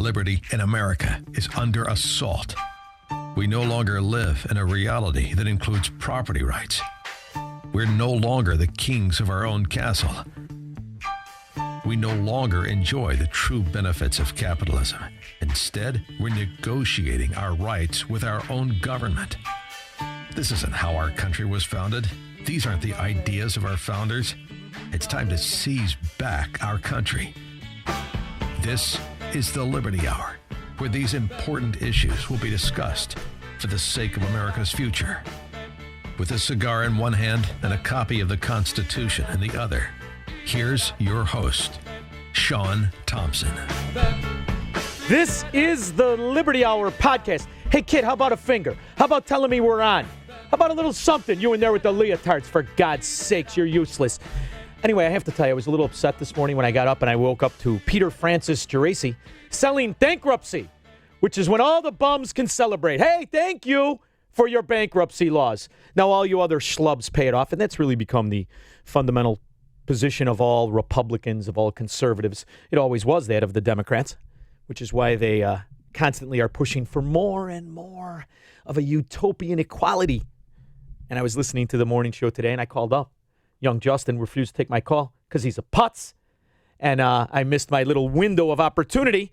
liberty in America is under assault. We no longer live in a reality that includes property rights. We're no longer the kings of our own castle. We no longer enjoy the true benefits of capitalism. Instead, we're negotiating our rights with our own government. This isn't how our country was founded. These aren't the ideas of our founders. It's time to seize back our country. This is the Liberty Hour, where these important issues will be discussed for the sake of America's future. With a cigar in one hand and a copy of the Constitution in the other, here's your host, Sean Thompson. This is the Liberty Hour podcast. Hey, kid, how about a finger? How about telling me we're on? How about a little something? You in there with the leotards, for God's sakes, you're useless. Anyway, I have to tell you, I was a little upset this morning when I got up and I woke up to Peter Francis Geraci selling bankruptcy, which is when all the bums can celebrate. Hey, thank you for your bankruptcy laws. Now all you other schlubs pay it off, and that's really become the fundamental position of all Republicans, of all conservatives. It always was that of the Democrats, which is why they constantly are pushing for more and more of a utopian equality. And I was listening to the morning show today, and I called up. Young Justin refused to take my call because he's a putz. And I missed my little window of opportunity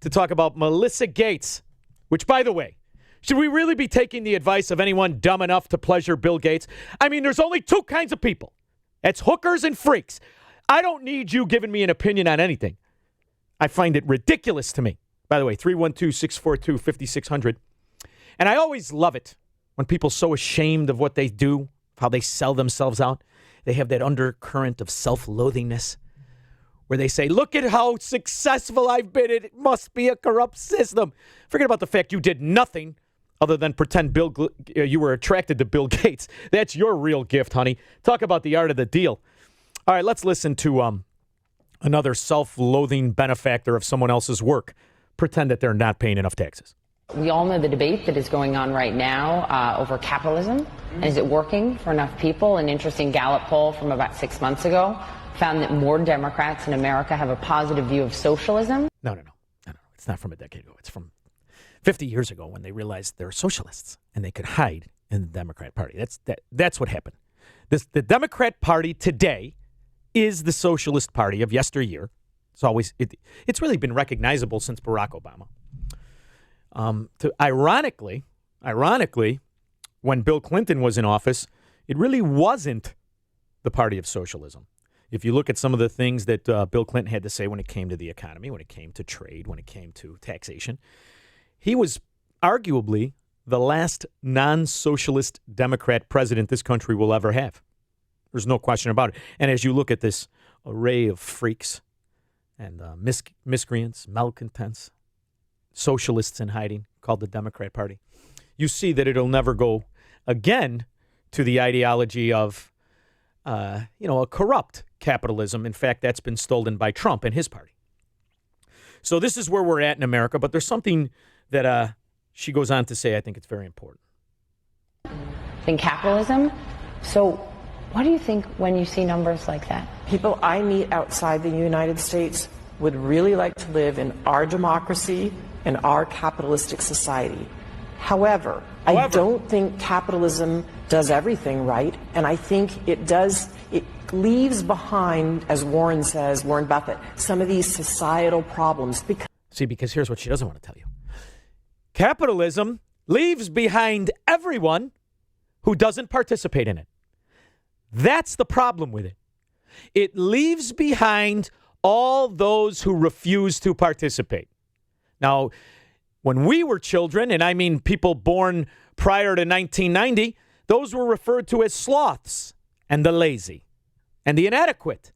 to talk about Melissa Gates, which, by the way, should we really be taking the advice of anyone dumb enough to pleasure Bill Gates? I mean, there's only two kinds of people. It's hookers and freaks. I don't need you giving me an opinion on anything. I find it ridiculous to me. By the way, 312-642-5600. And I always love it when people are so ashamed of what they do, how they sell themselves out. They have that undercurrent of self-loathingness where they say, look at how successful I've been. It must be a corrupt system. Forget about the fact you did nothing other than pretend you were attracted to Bill Gates. That's your real gift, honey. Talk about the art of the deal. All right, let's listen to another self-loathing benefactor of someone else's work pretend that they're not paying enough taxes. We all know the debate that is going on right now over capitalism. And is it working for enough people? An interesting Gallup poll from about 6 months ago found that more Democrats in America have a positive view of socialism. No. It's not from a decade ago. It's from 50 years ago when they realized they're socialists and they could hide in the Democrat Party. That's what happened. The Democrat Party today is the Socialist Party of yesteryear. It's really been recognizable since Barack Obama. Ironically, when Bill Clinton was in office, it really wasn't the party of socialism. If you look at some of the things that Bill Clinton had to say when it came to the economy, when it came to trade, when it came to taxation, he was arguably the last non-socialist Democrat president this country will ever have. There's no question about it. And as you look at this array of freaks and miscreants, malcontents, socialists in hiding called the Democrat Party, you see that it'll never go again to the ideology of, a corrupt capitalism. In fact, that's been stolen by Trump and his party. So this is where we're at in America, but there's something that she goes on to say, I think it's very important. In capitalism? So what do you think when you see numbers like that? People I meet outside the United States would really like to live in our democracy and our capitalistic society. However, I don't think capitalism does everything right, and I think it leaves behind, as Warren Buffett, some of these societal problems. Because here's what she doesn't want to tell you. Capitalism leaves behind everyone who doesn't participate in it. That's the problem with it. It leaves behind all those who refuse to participate. Now, when we were children, and I mean people born prior to 1990, those were referred to as sloths and the lazy and the inadequate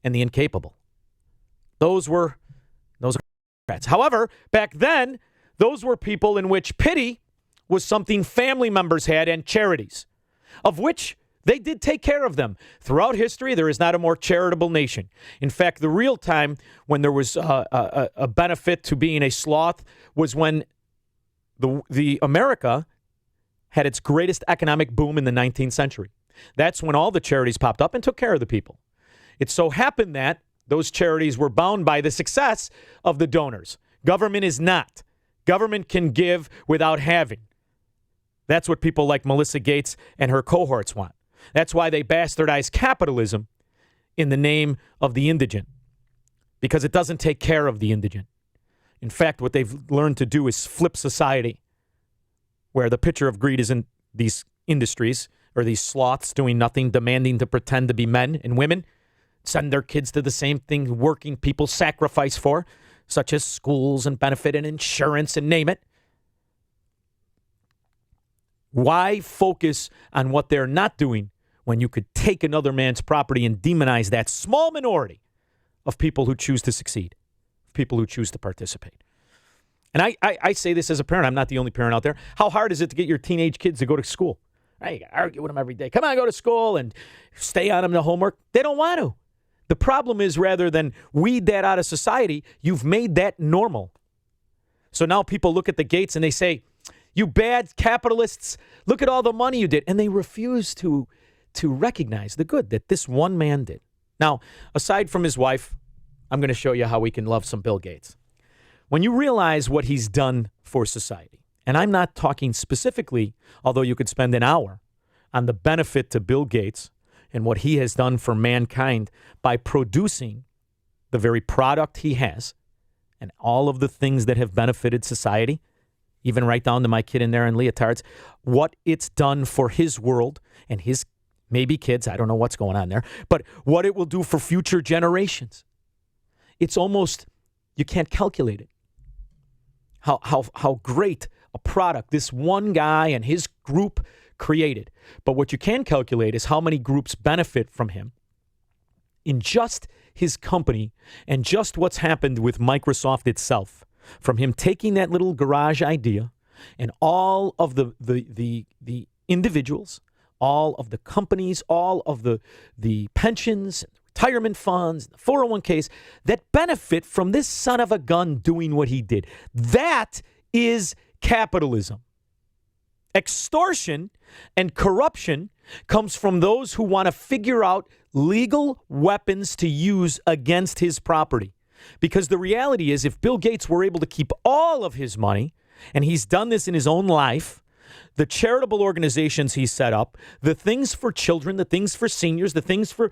and the incapable. Those are Democrats. However, back then, those were people in which pity was something family members had and charities, of which they did take care of them. Throughout history, there is not a more charitable nation. In fact, the real time when there was a benefit to being a sloth was when the America had its greatest economic boom in the 19th century. That's when all the charities popped up and took care of the people. It so happened that those charities were bound by the success of the donors. Government is not. Government can give without having. That's what people like Melissa Gates and her cohorts want. That's why they bastardize capitalism in the name of the indigent, because it doesn't take care of the indigent. In fact, what they've learned to do is flip society, where the picture of greed is in these industries or these sloths doing nothing, demanding to pretend to be men and women, send their kids to the same thing working people sacrifice for, such as schools and benefit and insurance and name it. Why focus on what they're not doing when you could take another man's property and demonize that small minority of people who choose to succeed, people who choose to participate? And I say this as a parent. I'm not the only parent out there. How hard is it to get your teenage kids to go to school? You got to argue with them every day. Come on, go to school and stay on them the homework. They don't want to. The problem is, rather than weed that out of society, you've made that normal. So now people look at the Gates and they say, you bad capitalists, look at all the money you did. And they refuse to recognize the good that this one man did. Now, aside from his wife, I'm going to show you how we can love some Bill Gates. When you realize what he's done for society, and I'm not talking specifically, although you could spend an hour, on the benefit to Bill Gates and what he has done for mankind by producing the very product he has and all of the things that have benefited society, even right down to my kid in there in leotards, what it's done for his world and his maybe kids, I don't know what's going on there, but what it will do for future generations. It's almost, you can't calculate it. How great a product this one guy and his group created. But what you can calculate is how many groups benefit from him in just his company and just what's happened with Microsoft itself. From him taking that little garage idea and all of the individuals, all of the companies, all of the pensions, retirement funds, the 401ks that benefit from this son of a gun doing what he did. That is capitalism. Extortion and corruption comes from those who want to figure out legal weapons to use against his property. Because the reality is, if Bill Gates were able to keep all of his money, and he's done this in his own life, the charitable organizations he set up, the things for children, the things for seniors, the things for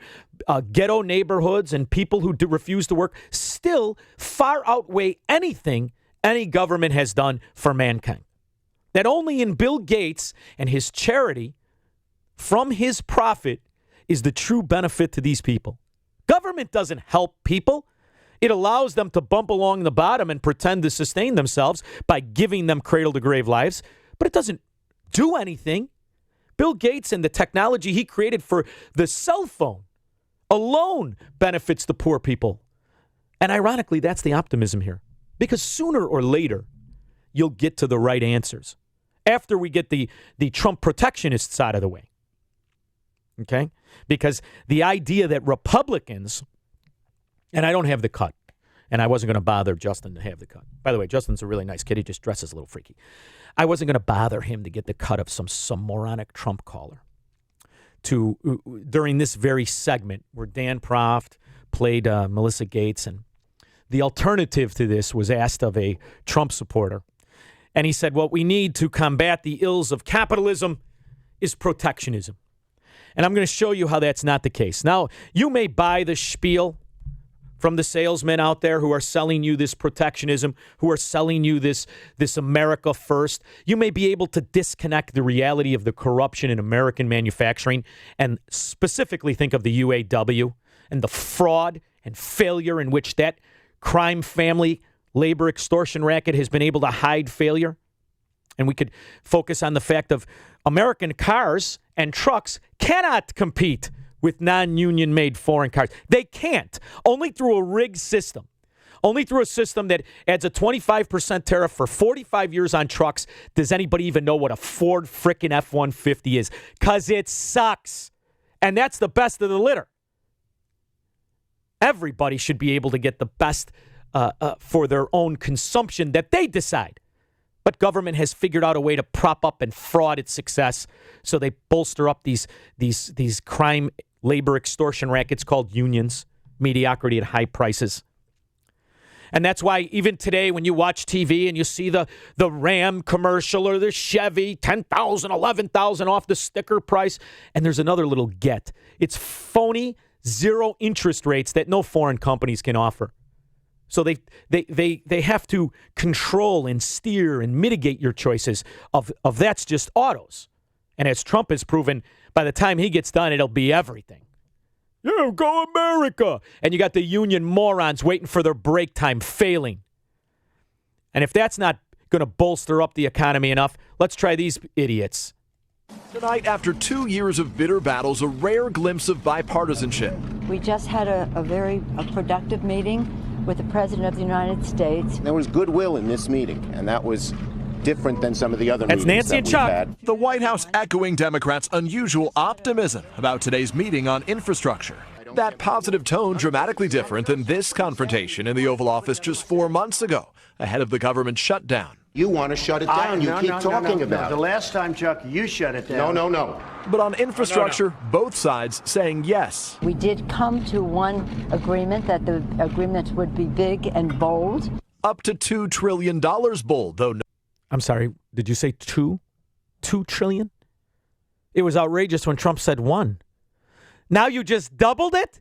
ghetto neighborhoods and people who refuse to work, still far outweigh anything any government has done for mankind. That only in Bill Gates and his charity, from his profit, is the true benefit to these people. Government doesn't help people. It allows them to bump along the bottom and pretend to sustain themselves by giving them cradle-to-grave lives, but it doesn't do anything. Bill Gates and the technology he created for the cell phone alone benefits the poor people. And ironically, that's the optimism here. Because sooner or later, you'll get to the right answers. After we get the Trump protectionists out of the way. Okay? Because the idea that Republicans, and I don't have the cut, and I wasn't going to bother Justin to have the cut. By the way, Justin's a really nice kid. He just dresses a little freaky. I wasn't going to bother him to get the cut of some moronic Trump caller during this very segment where Dan Proft played Melissa Gates, and the alternative to this was asked of a Trump supporter. And he said, what we need to combat the ills of capitalism is protectionism. And I'm going to show you how that's not the case. Now, you may buy the spiel from the salesmen out there who are selling you this protectionism, who are selling you this America first. You may be able to disconnect the reality of the corruption in American manufacturing and specifically think of the UAW and the fraud and failure in which that crime family labor extortion racket has been able to hide failure. And we could focus on the fact of American cars and trucks cannot compete with non-union made foreign cars. They can't. Only through a rigged system. Only through a system that adds a 25% tariff for 45 years on trucks does anybody even know what a Ford frickin' F-150 is. Because it sucks. And that's the best of the litter. Everybody should be able to get the best for their own consumption that they decide. But government has figured out a way to prop up and fraud its success, so they bolster up these crime labor extortion rackets called unions, mediocrity at high prices. And that's why even today when you watch TV and you see the Ram commercial or the Chevy, 10,000, 11,000 off the sticker price, and there's another little get. It's phony, zero interest rates that no foreign companies can offer. So they have to control and steer and mitigate your choices of that's just autos. And as Trump has proven, by the time he gets done, it'll be everything. Yeah, go America. And you got the union morons waiting for their break time, failing. And if that's not going to bolster up the economy enough, let's try these idiots. Tonight, after 2 years of bitter battles, a rare glimpse of bipartisanship. We just had a very productive meeting with the President of the United States. There was goodwill in this meeting, and that was different than some of the other That's meetings Nancy and Chuck. had. The White House echoing Democrats' unusual optimism about today's meeting on infrastructure. That positive tone dramatically different than this confrontation in the Oval Office just 4 months ago, ahead of the government shutdown. You want to shut it down. You keep talking about it. it. The last time, Chuck, you shut it down. No. But on infrastructure, both sides saying yes. We did come to one agreement that the agreement would be big and bold. Up to $2 trillion bold, though. I'm sorry, did you say 2? 2 trillion? It was outrageous when Trump said 1. Now you just doubled it?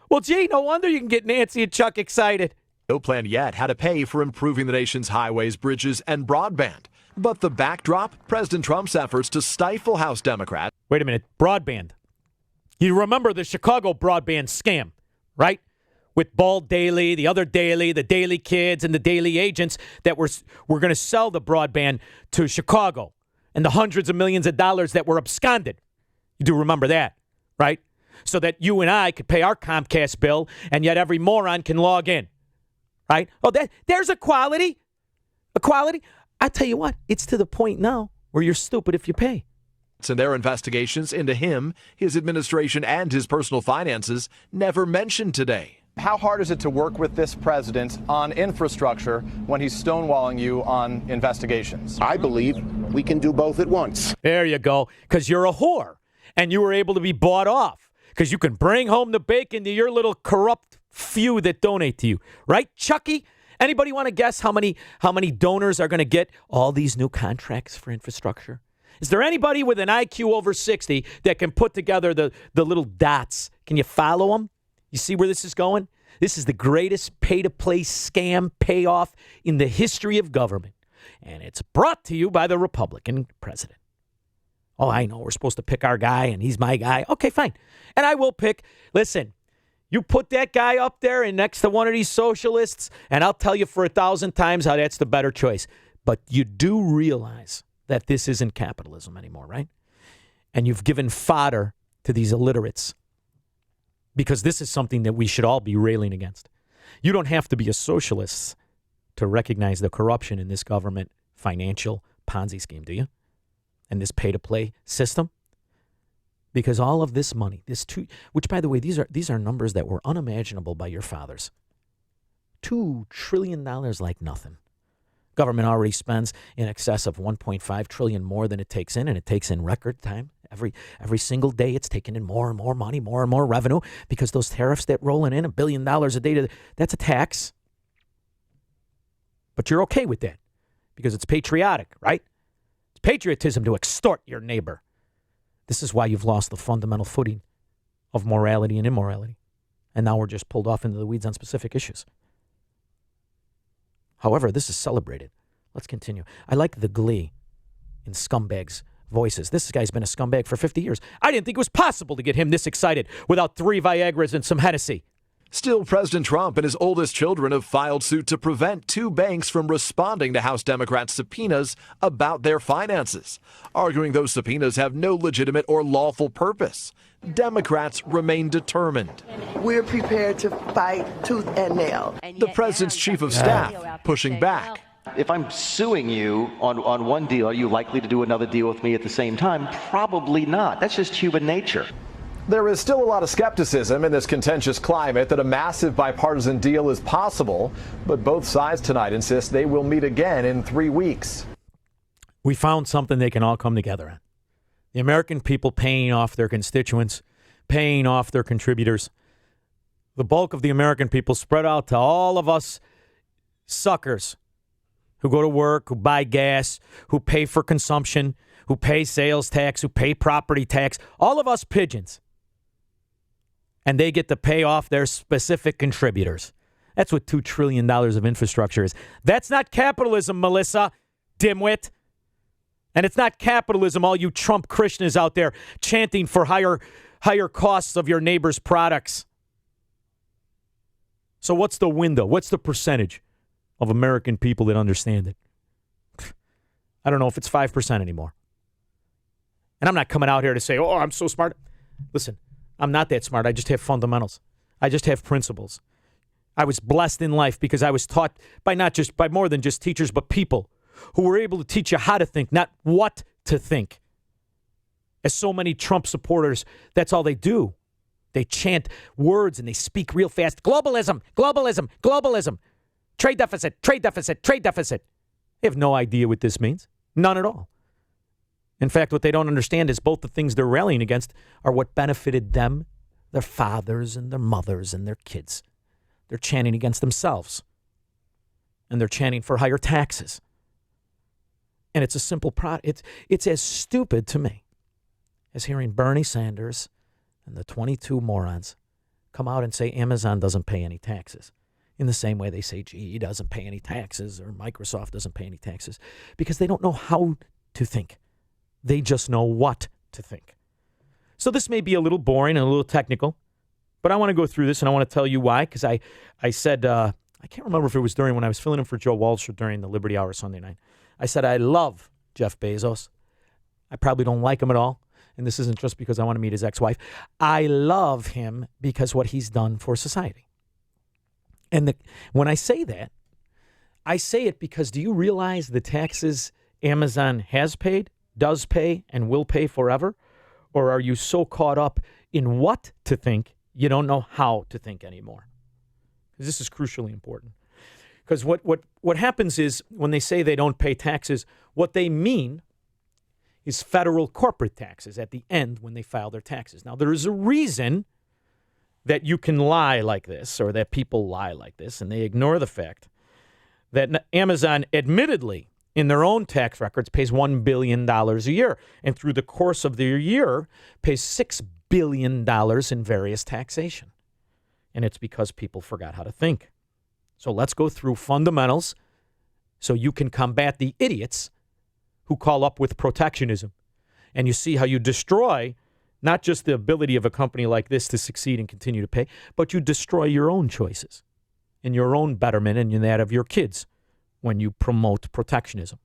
Well, gee, no wonder you can get Nancy and Chuck excited. No plan yet how to pay for improving the nation's highways, bridges, and broadband. But the backdrop, President Trump's efforts to stifle House Democrats. Wait a minute, broadband. You remember the Chicago broadband scam, right? With Bald Daily, the other Daily, the Daily Kids, and the Daily Agents that were going to sell the broadband to Chicago and the hundreds of millions of dollars that were absconded. You do remember that, right? So that you and I could pay our Comcast bill, and yet every moron can log in, right? Oh, there's equality. Equality. I tell you what, it's to the point now where you're stupid if you pay. In their investigations into him, his administration, and his personal finances never mentioned today. How hard is it to work with this president on infrastructure when he's stonewalling you on investigations? I believe we can do both at once. There you go, because you're a whore, and you were able to be bought off, because you can bring home the bacon to your little corrupt few that donate to you. Right, Chucky? Anybody want to guess how many donors are going to get all these new contracts for infrastructure? Is there anybody with an IQ over 60 that can put together the little dots? Can you follow them? You see where this is going? This is the greatest pay-to-play scam payoff in the history of government. And it's brought to you by the Republican president. Oh, I know. We're supposed to pick our guy, and he's my guy. Okay, fine. And I will pick. Listen, you put that guy up there and next to one of these socialists, and I'll tell you for 1,000 times how that's the better choice. But you do realize that this isn't capitalism anymore, right? And you've given fodder to these illiterates. Because this is something that we should all be railing against. You don't have to be a socialist to recognize the corruption in this government financial Ponzi scheme, do you? And this pay-to-play system? Because all of this money, which by the way, these are numbers that were unimaginable by your fathers. $2 trillion like nothing. Government already spends in excess of $1.5 trillion more than it takes in, and it takes in record time. Every single day, it's taking in more and more money, more and more revenue, because those tariffs that rolling in $1 billion a day, that's a tax. But you're okay with that because it's patriotic, right? It's patriotism to extort your neighbor. This is why you've lost the fundamental footing of morality and immorality. And now we're just pulled off into the weeds on specific issues. However, this is celebrated. Let's continue. I like the glee in scumbags' voices. This guy's been a scumbag for 50 years. I didn't think it was possible to get him this excited without 3 Viagras and some Hennessy. Still, President Trump and his oldest children have filed suit to prevent 2 banks from responding to House Democrats' subpoenas about their finances, arguing those subpoenas have no legitimate or lawful purpose. Democrats remain determined. We're prepared to fight tooth and nail. The president's chief of staff pushing back. If I'm suing you on one deal, are you likely to do another deal with me at the same time? Probably not. That's just human nature. There is still a lot of skepticism in this contentious climate that a massive bipartisan deal is possible, but both sides tonight insist they will meet again in 3 weeks. We found something they can all come together on. The American people paying off their constituents, paying off their contributors. The bulk of the American people spread out to all of us suckers who go to work, who buy gas, who pay for consumption, who pay sales tax, who pay property tax, all of us pigeons. And they get to pay off their specific contributors. That's what $2 trillion of infrastructure is. That's not capitalism, Melissa, dimwit. And it's not capitalism, all you Trump Krishnas out there chanting for higher costs of your neighbor's products. So what's the window? What's the percentage of American people that understand it? I don't know if it's 5% anymore. And I'm not coming out here to say, oh, I'm so smart. Listen, I'm not that smart. I just have fundamentals. I just have principles. I was blessed in life because I was taught by more than just teachers, but people who were able to teach you how to think, not what to think. As so many Trump supporters, that's all they do. They chant words and they speak real fast. Globalism, globalism, globalism. Trade deficit, trade deficit, trade deficit. They have no idea what this means. None at all. In fact, what they don't understand is both the things they're rallying against are what benefited them, their fathers and their mothers and their kids. They're chanting against themselves. And they're chanting for higher taxes. And it's a simple it's as stupid to me as hearing Bernie Sanders and the 22 morons come out and say Amazon doesn't pay any taxes. In the same way they say GE doesn't pay any taxes or Microsoft doesn't pay any taxes. Because they don't know how to think. They just know what to think. So this may be a little boring and a little technical, but I want to go through this and I want to tell you why. Because I said, I can't remember if it was when I was filling in for Joe Walsh or during the Liberty Hour Sunday night. I said, I love Jeff Bezos. I probably don't like him at all. And this isn't just because I want to meet his ex-wife. I love him because what he's done for society. And when I say that, I say it because do you realize the taxes Amazon has paid, does pay, and will pay forever? Or are you so caught up in what to think, you don't know how to think anymore? Because this is crucially important. Because what happens is when they say they don't pay taxes, what they mean is federal corporate taxes at the end when they file their taxes. Now, there is a reason that you can lie like this or that people lie like this, and they ignore the fact that Amazon admittedly in their own tax records pays $1 billion a year, and through the course of their year pays $6 billion in various taxation. And it's because people forgot how to think. So let's go through fundamentals so you can combat the idiots who call up with protectionism. And you see how you destroy not just the ability of a company like this to succeed and continue to pay, but you destroy your own choices and your own betterment and that of your kids when you promote protectionism.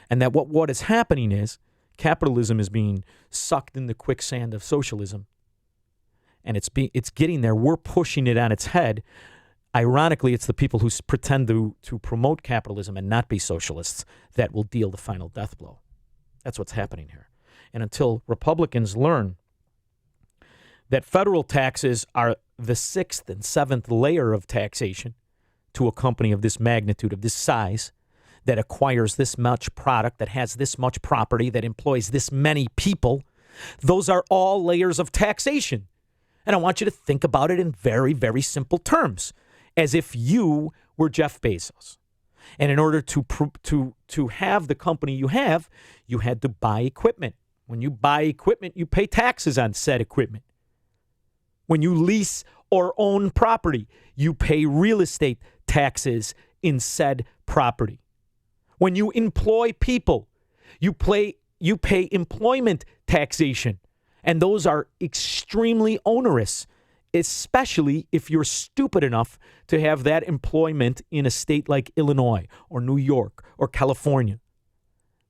And that what is happening is capitalism is being sucked in the quicksand of socialism. And it's getting there. We're pushing it on its head. Ironically, it's the people who pretend to promote capitalism and not be socialists that will deal the final death blow. That's what's happening here. And until Republicans learn that federal taxes are the sixth and seventh layer of taxation to a company of this magnitude, of this size, that acquires this much product, that has this much property, that employs this many people, those are all layers of taxation. And I want you to think about it in very, very simple terms, as if you were Jeff Bezos. And in order to have the company you have, you had to buy equipment. When you buy equipment, you pay taxes on said equipment. When you lease or own property, you pay real estate taxes in said property. When you employ people, you pay employment taxation. And those are extremely onerous, especially if you're stupid enough to have that employment in a state like Illinois or New York or California.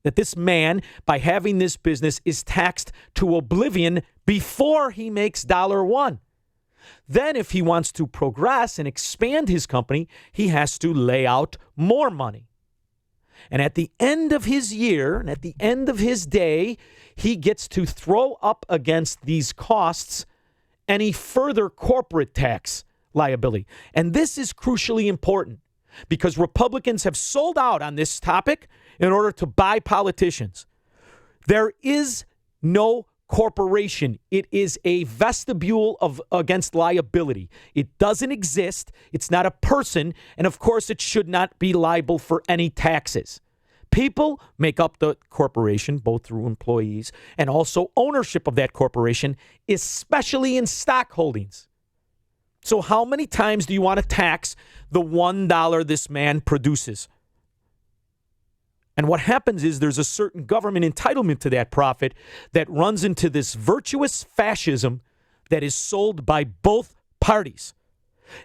That this man, by having this business, is taxed to oblivion before he makes $1. Then if he wants to progress and expand his company, he has to lay out more money. And at the end of his year and at the end of his day, he gets to throw up against these costs any further corporate tax liability. And this is crucially important because Republicans have sold out on this topic in order to buy politicians. There is no corporation. It is a vestibule against liability. It doesn't exist. It's not a person. And of course, it should not be liable for any taxes. People make up the corporation, both through employees and also ownership of that corporation, especially in stock holdings. So how many times do you want to tax the $1 this man produces? And what happens is there's a certain government entitlement to that profit that runs into this virtuous fascism that is sold by both parties.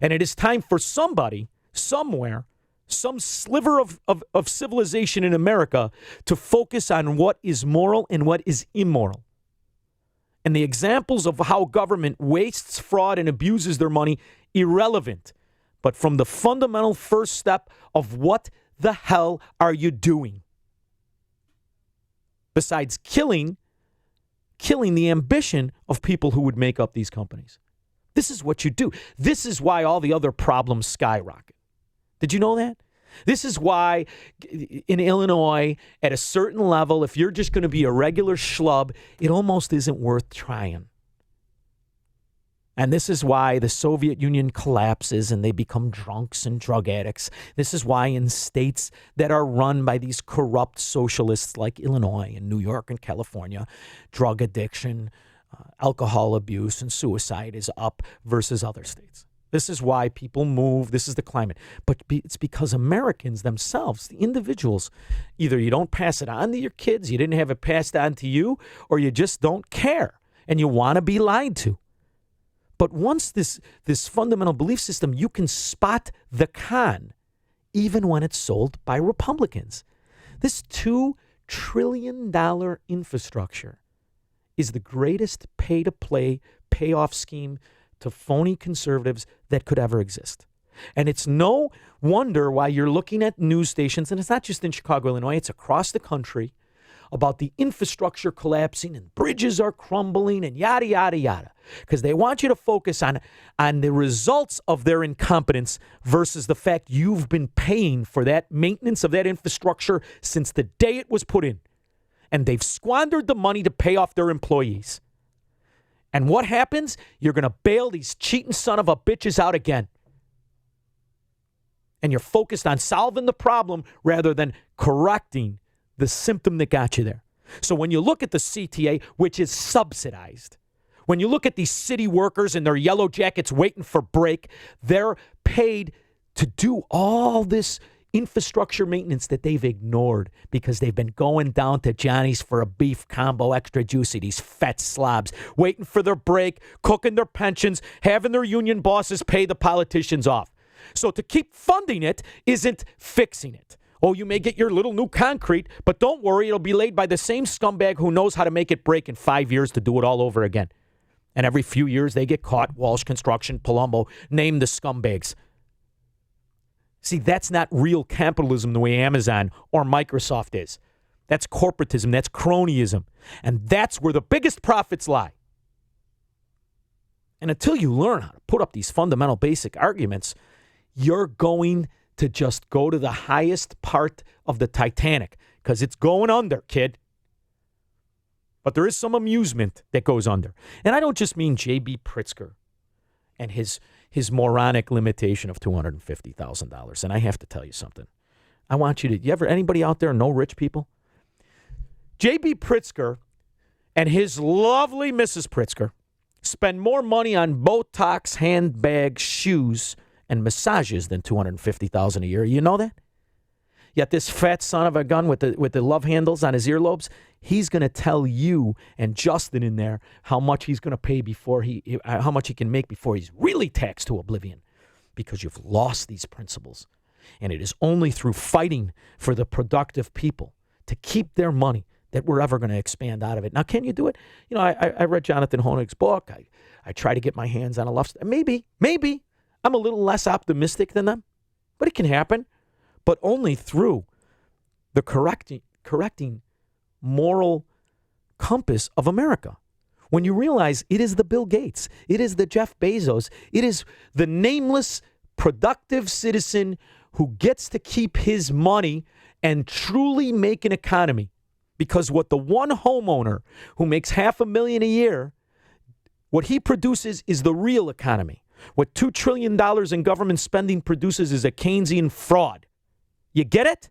And it is time for somebody, somewhere, some sliver of civilization in America to focus on what is moral and what is immoral. And the examples of how government wastes, fraud, and abuses their money, irrelevant. But from the fundamental first step of what the hell are you doing? Besides killing the ambition of people who would make up these companies. This is what you do. This is why all the other problems skyrocket. Did you know that? This is why in Illinois, at a certain level, if you're just going to be a regular schlub, it almost isn't worth trying. And this is why the Soviet Union collapses and they become drunks and drug addicts. This is why in states that are run by these corrupt socialists like Illinois and New York and California, drug addiction, alcohol abuse, and suicide is up versus other states. This is why people move. This is the climate. But it's because Americans themselves, the individuals, either you don't pass it on to your kids, you didn't have it passed on to you, or you just don't care and you want to be lied to. But once this fundamental belief system, you can spot the con, even when it's sold by Republicans. This $2 trillion infrastructure is the greatest pay-to-play payoff scheme to phony conservatives that could ever exist. And it's no wonder why you're looking at news stations, and it's not just in Chicago, Illinois, it's across the country, about the infrastructure collapsing and bridges are crumbling and yada, yada, yada. Because they want you to focus on the results of their incompetence versus the fact you've been paying for that maintenance of that infrastructure since the day it was put in. And they've squandered the money to pay off their employees. And what happens? You're going to bail these cheating son of a bitches out again. And you're focused on solving the problem rather than correcting the symptom that got you there. So when you look at the CTA, which is subsidized, when you look at these city workers in their yellow jackets waiting for break, they're paid to do all this infrastructure maintenance that they've ignored because they've been going down to Johnny's for a beef combo extra juicy, these fat slobs, waiting for their break, cooking their pensions, having their union bosses pay the politicians off. So to keep funding it isn't fixing it. Oh, you may get your little new concrete, but don't worry, it'll be laid by the same scumbag who knows how to make it break in 5 years to do it all over again. And every few years they get caught. Walsh Construction, Palumbo, name the scumbags. See, that's not real capitalism the way Amazon or Microsoft is. That's corporatism. That's cronyism. And that's where the biggest profits lie. And until you learn how to put up these fundamental basic arguments, you're going to just go to the highest part of the Titanic because it's going under, kid. But there is some amusement that goes under. And I don't just mean J.B. Pritzker and his moronic limitation of $250,000. And I have to tell you something. I want you to, anybody out there know rich people? J.B. Pritzker and his lovely Mrs. Pritzker spend more money on Botox, handbags, shoes, and massages than $250,000 a year. You know that? Yet this fat son of a gun with the love handles on his earlobes, he's going to tell you and Justin in there how much he's going to pay how much he can make before he's really taxed to oblivion, because you've lost these principles. And it is only through fighting for the productive people to keep their money that we're ever going to expand out of it. Now, can you do it? You know, I read Jonathan Honig's book. I try to get my hands on a left. Maybe. I'm a little less optimistic than them, but it can happen. But only through the correcting moral compass of America. When you realize it is the Bill Gates, it is the Jeff Bezos, it is the nameless, productive citizen who gets to keep his money and truly make an economy. Because what the one homeowner who makes $500,000 a year, what he produces is the real economy. What $2 trillion in government spending produces is a Keynesian fraud. You get it?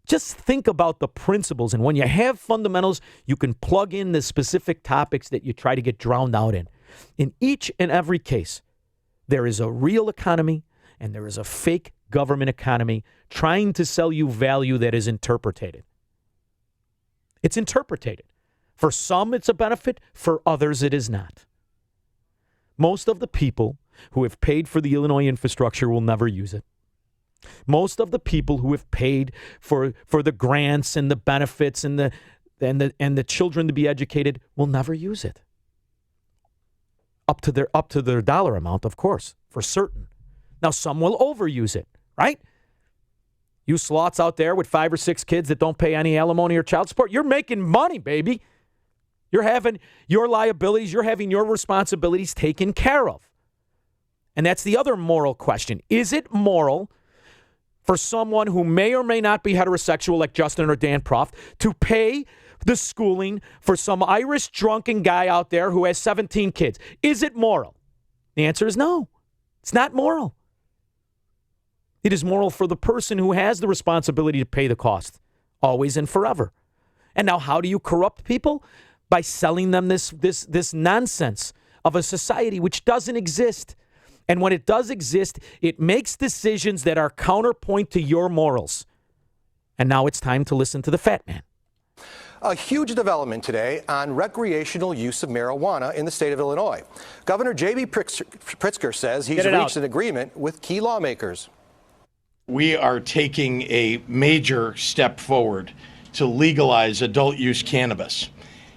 Just think about the principles. And when you have fundamentals, you can plug in the specific topics that you try to get drowned out in. In each and every case, there is a real economy and there is a fake government economy trying to sell you value that is interpreted. It's interpreted. For some, it's a benefit. For others, it is not. Most of the people who have paid for the Illinois infrastructure will never use it. Most of the people who have paid for the grants and the benefits and the children to be educated will never use it. Up to their dollar amount, of course, for certain. Now, some will overuse it, right? You slots out there with 5 or 6 kids that don't pay any alimony or child support, you're making money, baby. You're having your liabilities, you're having your responsibilities taken care of. And that's the other moral question. Is it moral for someone who may or may not be heterosexual like Justin or Dan Proft to pay the schooling for some Irish drunken guy out there who has 17 kids? Is it moral? The answer is no. It's not moral. It is moral for the person who has the responsibility to pay the cost, always and forever. And now how do you corrupt people? By selling them this nonsense of a society which doesn't exist. And when it does exist, it makes decisions that are counterpoint to your morals. And now it's time to listen to the fat man. A huge development today on recreational use of marijuana in the state of Illinois. Governor J.B. Pritzker says he's reached an agreement with key lawmakers. We are taking a major step forward to legalize adult use cannabis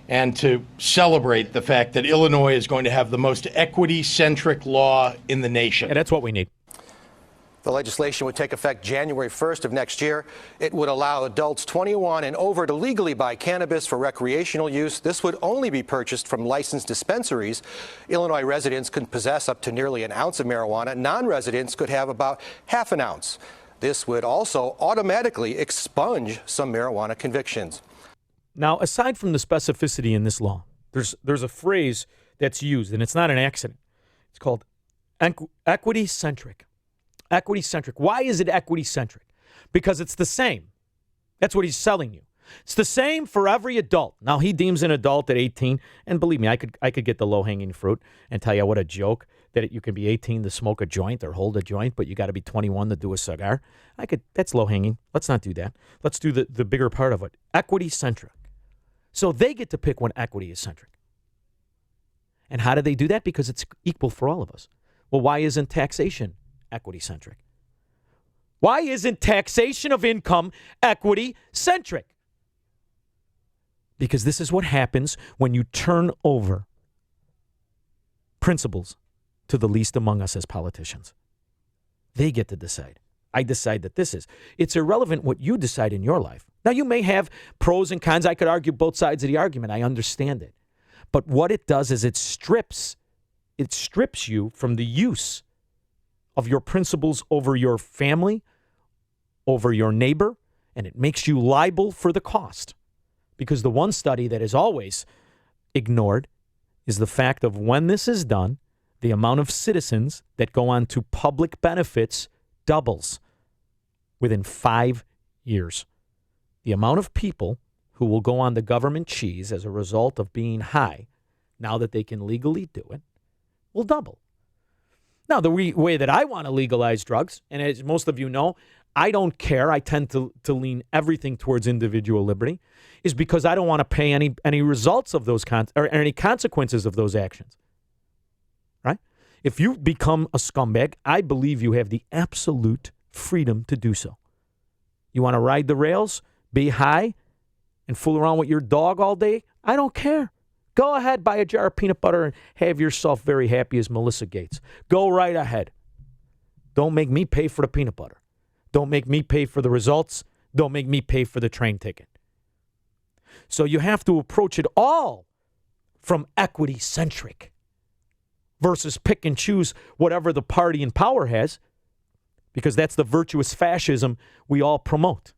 and to celebrate the fact that Illinois is going to have the most equity-centric law in the nation. And that's what we need. The legislation would take effect January 1st of next year. It would allow adults 21 and over to legally buy cannabis for recreational use. This would only be purchased from licensed dispensaries. Illinois residents could possess up to nearly an ounce of marijuana. Non-residents could have about half an ounce. This would also automatically expunge some marijuana convictions. Now, aside from the specificity in this law, there's a phrase that's used, and it's not an accident. It's called equity-centric. Equity-centric. Why is it equity-centric? Because it's the same. That's what he's selling you. It's the same for every adult. Now, he deems an adult at 18, and believe me, I could get the low-hanging fruit and tell you what a joke that you can be 18 to smoke a joint or hold a joint, but you got to be 21 to do a cigar. That's low-hanging. Let's not do that. Let's do the bigger part of it. Equity-centric. So they get to pick when equity is centric. And how do they do that? Because it's equal for all of us. Well, why isn't taxation equity-centric? Why isn't taxation of income equity-centric? Because this is what happens when you turn over principles to the least among us as politicians. They get to decide. I decide that this is. It's irrelevant what you decide in your life. Now, you may have pros and cons. I could argue both sides of the argument. I understand it. But what it does is it strips you from the use of your principles over your family, over your neighbor, and it makes you liable for the cost. Because the one study that is always ignored is the fact of when this is done, the amount of citizens that go on to public benefits doubles within 5 years. The amount of people who will go on the government cheese as a result of being high, now that they can legally do it, will double. Now, the way that I want to legalize drugs, and as most of you know, I don't care. I tend to lean everything towards individual liberty, is because I don't want to pay any results of those or any consequences of those actions. Right? If you become a scumbag, I believe you have the absolute freedom to do so. You want to ride the rails, be high, and fool around with your dog all day? I don't care. Go ahead, buy a jar of peanut butter and have yourself very happy as Melissa Gates. Go right ahead. Don't make me pay for the peanut butter. Don't make me pay for the results. Don't make me pay for the train ticket. So you have to approach it all from equity-centric versus pick and choose whatever the party in power has, because that's the virtuous fascism we all promote.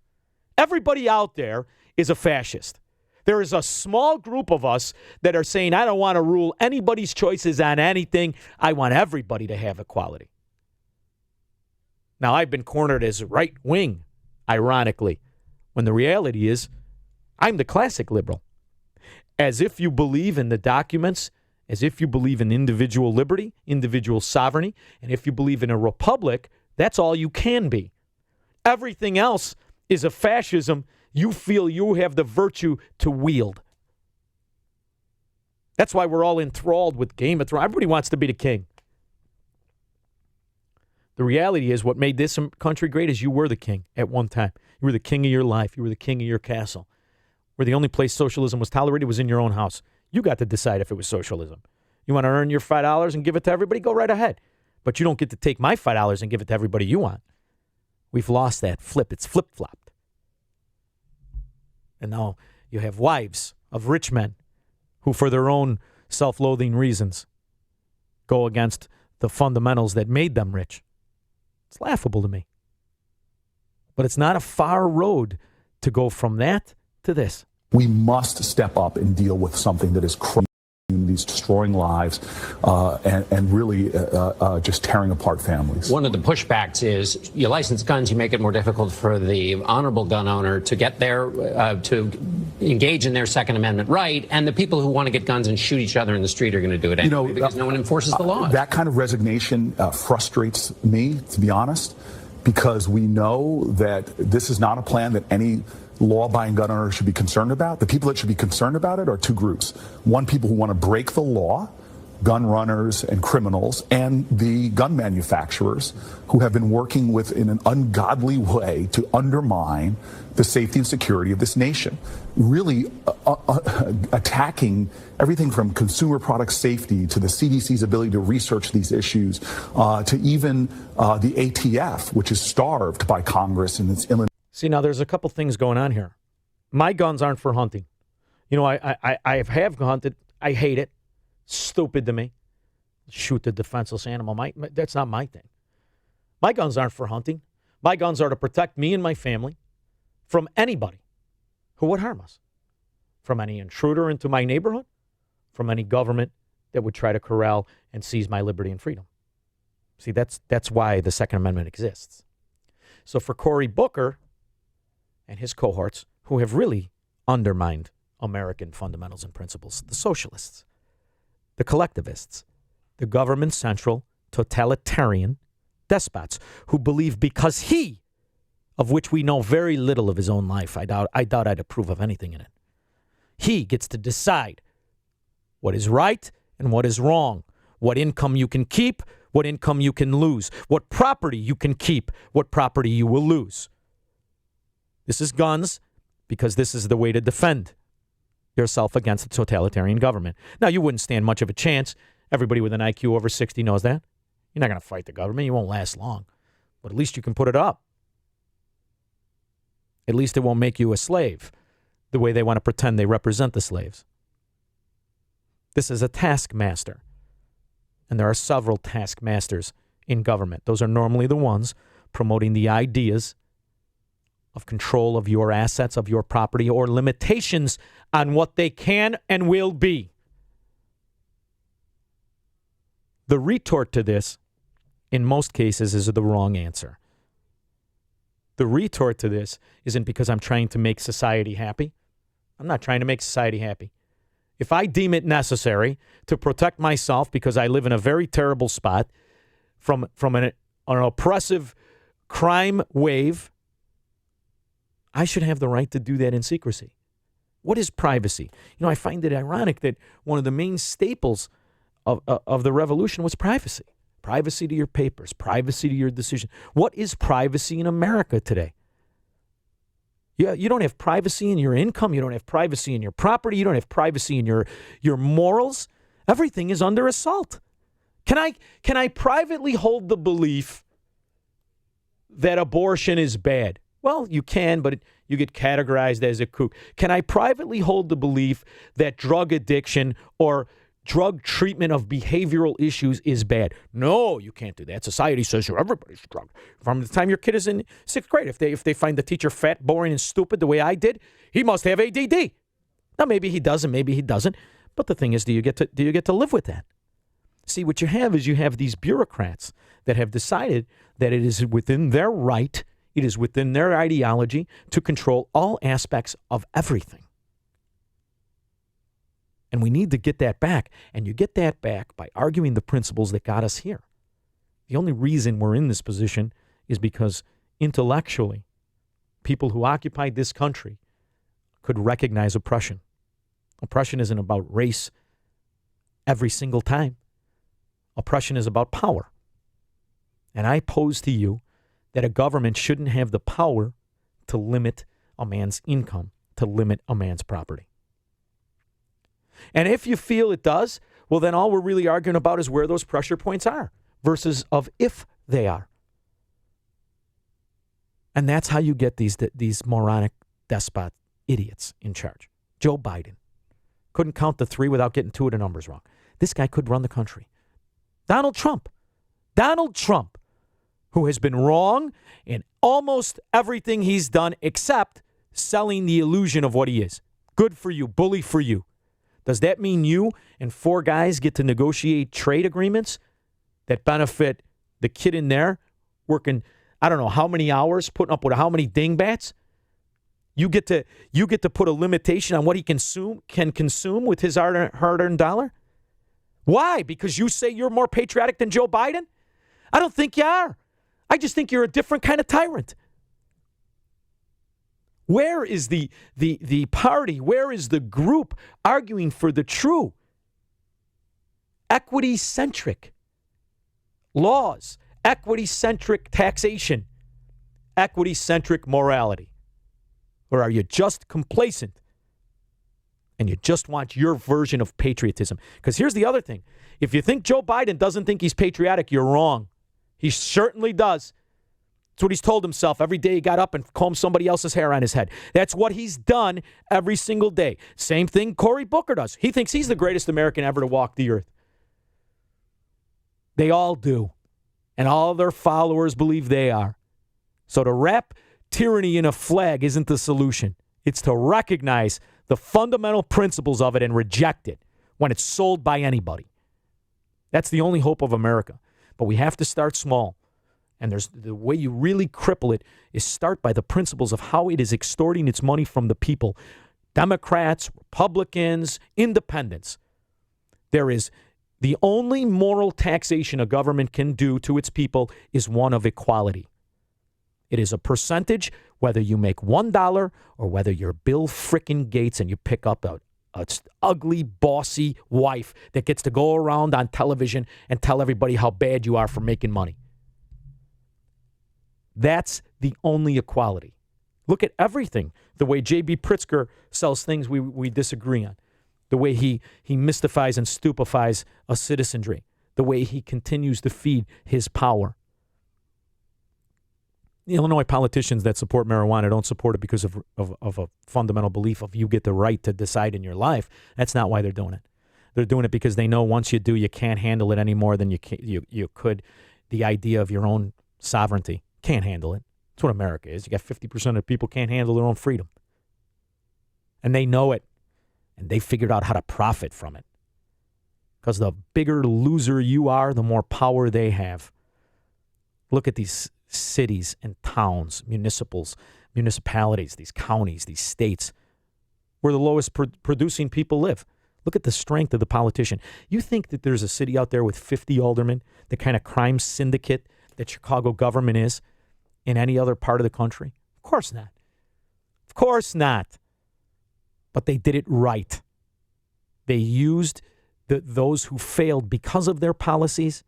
Everybody out there is a fascist. There is a small group of us that are saying, I don't want to rule anybody's choices on anything. I want everybody to have equality. Now, I've been cornered as right wing, ironically, when the reality is I'm the classic liberal. As if you believe in the documents, as if you believe in individual liberty, individual sovereignty, and if you believe in a republic, that's all you can be. Everything else is a fascism you feel you have the virtue to wield. That's why we're all enthralled with Game of Thrones. Everybody wants to be the king. The reality is what made this country great is you were the king at one time. You were the king of your life. You were the king of your castle. Where the only place socialism was tolerated was in your own house. You got to decide if it was socialism. You want to earn your $5 and give it to everybody? Go right ahead. But you don't get to take my $5 and give it to everybody you want. We've lost that flip. It's flip-flopped. And now you have wives of rich men who, for their own self-loathing reasons, go against the fundamentals that made them rich. It's laughable to me. But it's not a far road to go from that to this. We must step up and deal with something that is criminal, communities, destroying lives, and really just tearing apart families. One of the pushbacks is you license guns, you make it more difficult for the honorable gun owner to get there, to engage in their Second Amendment right, and the people who want to get guns and shoot each other in the street are going to do it anyway because no one enforces the law. That kind of resignation frustrates me, to be honest, because we know that this is not a plan that any law-abiding gun owners should be concerned about. The people that should be concerned about it are two groups. One, people who want to break the law, gun runners and criminals, and the gun manufacturers who have been working in an ungodly way to undermine the safety and security of this nation, really attacking everything from consumer product safety to the CDC's ability to research these issues, to even the ATF, which is starved by Congress in its Illinois. See, now there's a couple things going on here. My guns aren't for hunting. You know, I have hunted. I hate it. Stupid to me. Shoot the defenseless animal. That's not my thing. My guns aren't for hunting. My guns are to protect me and my family from anybody who would harm us. From any intruder into my neighborhood. From any government that would try to corral and seize my liberty and freedom. See, that's why the Second Amendment exists. So for Cory Booker and his cohorts, who have really undermined American fundamentals and principles, the socialists, the collectivists, the government-central, totalitarian despots who believe because he, of which we know very little of his own life, I doubt I'd approve of anything in it, he gets to decide what is right and what is wrong, what income you can keep, what income you can lose, what property you can keep, what property you will lose. This is guns because this is the way to defend yourself against a totalitarian government. Now, you wouldn't stand much of a chance. Everybody with an IQ over 60 knows that. You're not going to fight the government. You won't last long. But at least you can put it up. At least it won't make you a slave the way they want to pretend they represent the slaves. This is a taskmaster. And there are several taskmasters in government. Those are normally the ones promoting the ideas of control of your assets, of your property, or limitations on what they can and will be. The retort to this, in most cases, is the wrong answer. The retort to this isn't because I'm trying to make society happy. I'm not trying to make society happy. If I deem it necessary to protect myself because I live in a very terrible spot from an oppressive crime wave, I should have the right to do that in secrecy. What is privacy? You know, I find it ironic that one of the main staples of the revolution was privacy. Privacy to your papers, privacy to your decision. What is privacy in America today? You don't have privacy in your income. You don't have privacy in your property. You don't have privacy in your morals. Everything is under assault. Can I privately hold the belief that abortion is bad? Well, you can, but you get categorized as a kook. Can I privately hold the belief that drug addiction or drug treatment of behavioral issues is bad. No, you can't do that. Society says everybody's drugged. From the time your kid is in 6th grade, if they find the teacher fat, boring, and stupid the way I did, he must have ADD. Now maybe he does and maybe he doesn't. But the thing is, do you get to live with that? See, what you have is you have these bureaucrats that have decided that it is within their right, it is within their ideology to control all aspects of everything. And we need to get that back. And you get that back by arguing the principles that got us here. The only reason we're in this position is because intellectually, people who occupied this country could recognize oppression. Oppression isn't about race every single time. Oppression is about power. And I pose to you that a government shouldn't have the power to limit a man's income, to limit a man's property. And if you feel it does, well, then all we're really arguing about is where those pressure points are versus of if they are. And that's how you get these moronic despot idiots in charge. Joe Biden couldn't count to 3 without getting 2 of the numbers wrong. This guy could run the country. Donald Trump, who has been wrong in almost everything he's done except selling the illusion of what he is. Good for you, bully for you. Does that mean you and 4 guys get to negotiate trade agreements that benefit the kid in there working, I don't know how many hours, putting up with how many dingbats? You get to put a limitation on what he can consume with his hard-earned dollar? Why? Because you say you're more patriotic than Joe Biden? I don't think you are. I just think you're a different kind of tyrant. Where is the party? Where is the group arguing for the true equity-centric laws, equity-centric taxation, equity-centric morality? Or are you just complacent and you just want your version of patriotism? Because here's the other thing. If you think Joe Biden doesn't think he's patriotic, you're wrong. He certainly does. That's what he's told himself every day he got up and combed somebody else's hair on his head. That's what he's done every single day. Same thing Cory Booker does. He thinks he's the greatest American ever to walk the earth. They all do. And all their followers believe they are. So to wrap tyranny in a flag isn't the solution. It's to recognize the fundamental principles of it and reject it when it's sold by anybody. That's the only hope of America. But we have to start small. And there's the way you really cripple it is start by the principles of how it is extorting its money from the people. Democrats, Republicans, independents. There is the only moral taxation a government can do to its people is one of equality. It is a percentage, whether you make $1 or whether you're Bill frickin' Gates and you pick up a ugly, bossy wife that gets to go around on television and tell everybody how bad you are for making money. That's the only equality. Look at everything. The way J.B. Pritzker sells things we disagree on. The way he mystifies and stupefies a citizenry. The way he continues to feed his power. The Illinois politicians that support marijuana don't support it because of a fundamental belief of you get the right to decide in your life. That's not why they're doing it. They're doing it because they know once you do, you can't handle it any more than you could. The idea of your own sovereignty. Can't handle it. That's what America is. You got 50% of people can't handle their own freedom. And they know it. And they figured out how to profit from it. Because the bigger loser you are, the more power they have. Look at these cities and towns, municipalities, these counties, these states, where the lowest producing people live. Look at the strength of the politician. You think that there's a city out there with 50 aldermen, the kind of crime syndicate that Chicago government is in any other part of the country? Of course not. Of course not. But they did it right. They used those who failed because of their policies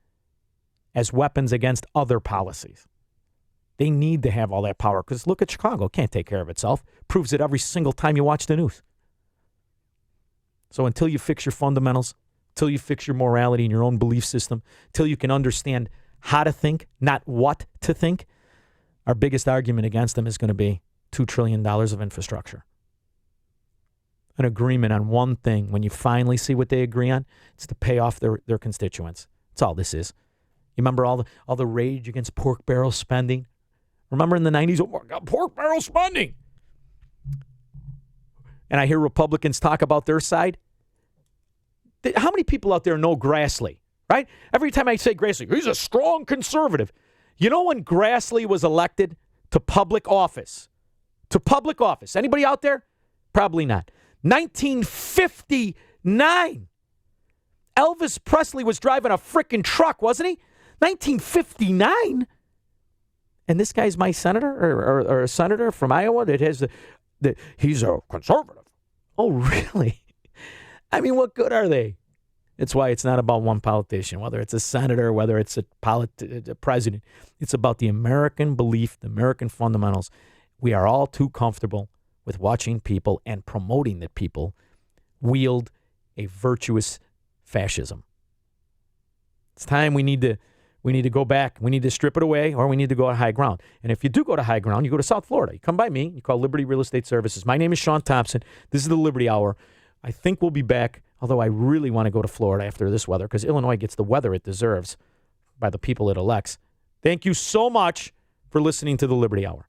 as weapons against other policies. They need to have all that power because look at Chicago. It can't take care of itself. Proves it every single time you watch the news. So until you fix your fundamentals, until you fix your morality and your own belief system, until you can understand how to think, not what to think, our biggest argument against them is going to be $2 trillion of infrastructure. an agreement on one thing, when you finally see what they agree on, it's to pay off their constituents. That's all this is. You remember all the rage against pork barrel spending? Remember in the 90s, oh my God, pork barrel spending. And I hear Republicans talk about their side. How many people out there know Grassley, right? Every time I say Grassley, he's a strong conservative. You know when Grassley was elected to public office? Anybody out there? Probably not. 1959. Elvis Presley was driving a frickin' truck, wasn't he? 1959. And this guy's my senator or a senator from Iowa that has he's a conservative. Oh, really? I mean, what good are they? It's why it's not about one politician, whether it's a senator, whether it's a president. It's about the American belief, the American fundamentals. We are all too comfortable with watching people and promoting that people wield a virtuous fascism. It's time we need to go back. We need to strip it away, or we need to go to high ground. And if you do go to high ground, you go to South Florida. You come by me. You call Liberty Real Estate Services. My name is Sean Thompson. This is the Liberty Hour. I think we'll be back, although I really want to go to Florida after this weather because Illinois gets the weather it deserves by the people it elects. Thank you so much for listening to the Liberty Hour.